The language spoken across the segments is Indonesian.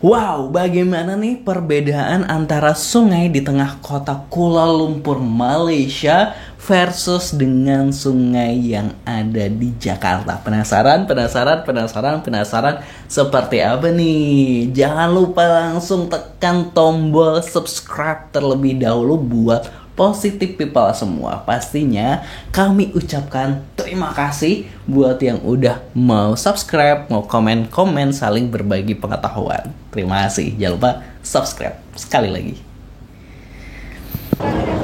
Wow, bagaimana nih perbedaan antara sungai di tengah kota Kuala Lumpur, Malaysia versus dengan sungai yang ada di Jakarta? Penasaran? Seperti apa nih? Jangan lupa langsung tekan tombol subscribe terlebih dahulu buat Positive People semua. Pastinya kami ucapkan terima kasih buat yang udah mau subscribe, mau komen-komen, saling berbagi pengetahuan. Terima kasih. Jangan lupa subscribe sekali lagi.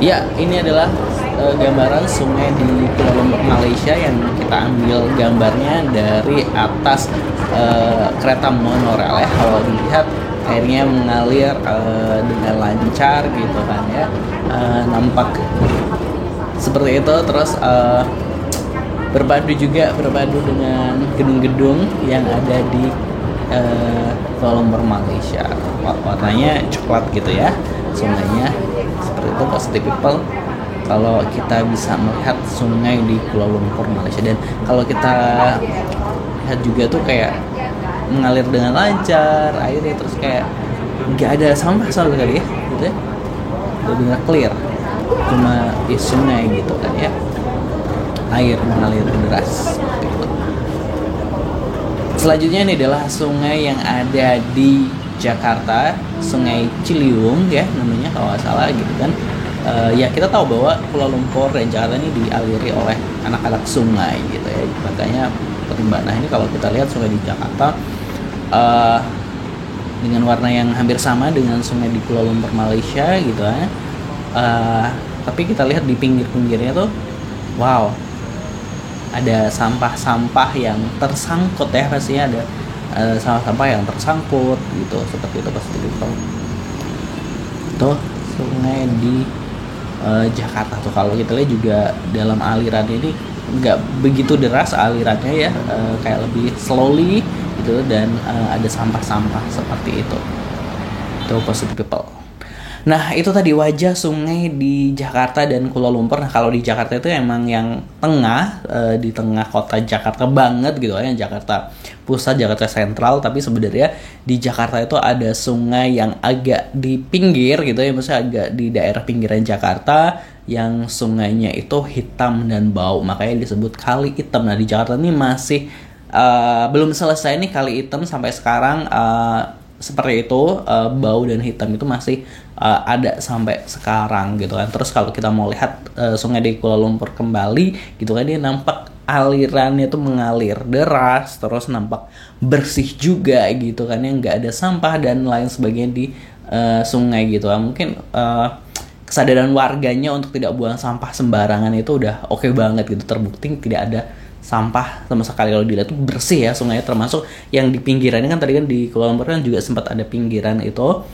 Ya, ini adalah gambaran sungai di Kuala Lumpur, Malaysia yang kita ambil gambarnya dari atas kereta monorail ya. Kalau dilihat airnya mengalir dengan lancar gitu kan ya. Nampak seperti itu. Terus berbadu dengan gedung-gedung yang ada di Kuala Lumpur, Malaysia. Warnanya coklat gitu ya sungainya. Seperti itu Positive People kalau kita bisa melihat sungai di Kuala Lumpur, Malaysia. Dan kalau kita lihat juga tuh kayak mengalir dengan lancar airnya, terus kayak nggak ada sampah sama sekali ya gitu ya, benar clear, cuma di sungai gitu kan ya, air mengalir deras seperti itu. Selanjutnya ini adalah sungai yang ada di Jakarta, Sungai Ciliwung ya namanya kalau nggak salah gitu kan. Ya kita tahu bahwa Kuala Lumpur dan Jakarta ini dialiri oleh anak-anak sungai gitu ya, makanya nah ini kalau kita lihat sungai di Jakarta dengan warna yang hampir sama dengan sungai di Kuala Lumpur, Malaysia gitu ya. Tapi kita lihat di pinggir-pinggirnya tuh wow, ada sampah-sampah yang tersangkut ya, pastinya ada sampah-sampah yang tersangkut gitu, seperti itu pasti itu. Tuh sungai di Jakarta tuh kalau kita lihat juga dalam aliran ini nggak begitu deras alirannya ya, kayak lebih slowly gitu, dan ada sampah-sampah seperti itu. Itu Positive People. Nah itu tadi wajah sungai di Jakarta dan Kuala Lumpur. Nah kalau di Jakarta itu emang yang tengah, di tengah kota Jakarta banget gitu ya, Jakarta Pusat, Jakarta Sentral. Tapi sebenarnya di Jakarta itu ada sungai yang agak di pinggir gitu ya, maksudnya agak di daerah pinggiran Jakarta, yang sungainya itu hitam dan bau, makanya disebut Kali Hitam. Nah di Jakarta ini masih belum selesai nih Kali Hitam sampai sekarang, seperti itu, bau dan hitam itu masih ada sampai sekarang gitu kan. Terus kalau kita mau lihat sungai di Kuala Lumpur kembali gitu kan, dia nampak alirannya tuh mengalir deras, terus nampak bersih juga gitu kan, yang nggak ada sampah dan lain sebagainya di sungai gitu kan. Mungkin kesadaran warganya untuk tidak buang sampah sembarangan itu udah oke banget gitu, terbukti tidak ada sampah sama sekali. Kalau dilihat tuh bersih ya sungainya, termasuk yang di pinggirannya kan, tadi kan di Kuala Lumpur kan juga sempat ada pinggiran itu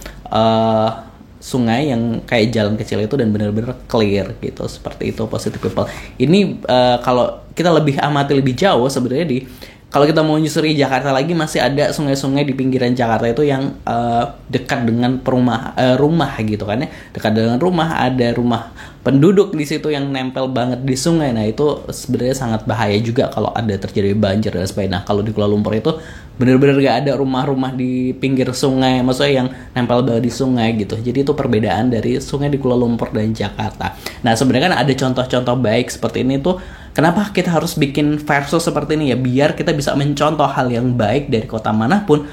sungai yang kayak jalan kecil itu, dan benar-benar clear gitu. Seperti itu Positive People. Ini kalau kita lebih amati lebih jauh sebenarnya kalau kita mau nyusuri Jakarta lagi, masih ada sungai-sungai di pinggiran Jakarta itu yang dekat dengan rumah gitu kan ya. Dekat dengan rumah, ada rumah penduduk di situ yang nempel banget di sungai. Nah itu sebenarnya sangat bahaya juga kalau ada terjadi banjir dan sebagainya. Nah kalau di Kuala Lumpur itu benar-benar gak ada rumah-rumah di pinggir sungai, maksudnya yang nempel banget di sungai gitu. Jadi itu perbedaan dari sungai di Kuala Lumpur dan Jakarta. Nah sebenarnya kan ada contoh-contoh baik seperti ini tuh. Kenapa kita harus bikin versus seperti ini ya? Biar kita bisa mencontoh hal yang baik dari kota manapun.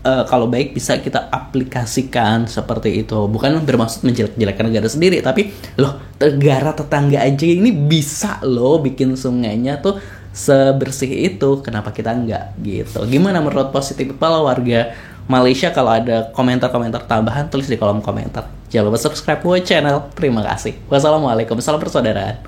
Kalau baik bisa kita aplikasikan seperti itu. Bukan bermaksud menjelek-jelekan negara sendiri, tapi loh, negara tetangga aja ini bisa loh bikin sungainya tuh sebersih itu. Kenapa kita enggak gitu? Gimana menurut Positive People warga Malaysia? Kalau ada komentar-komentar tambahan, tulis di kolom komentar. Jangan lupa subscribe buat channel. Terima kasih. Wassalamualaikum, salam persaudaraan.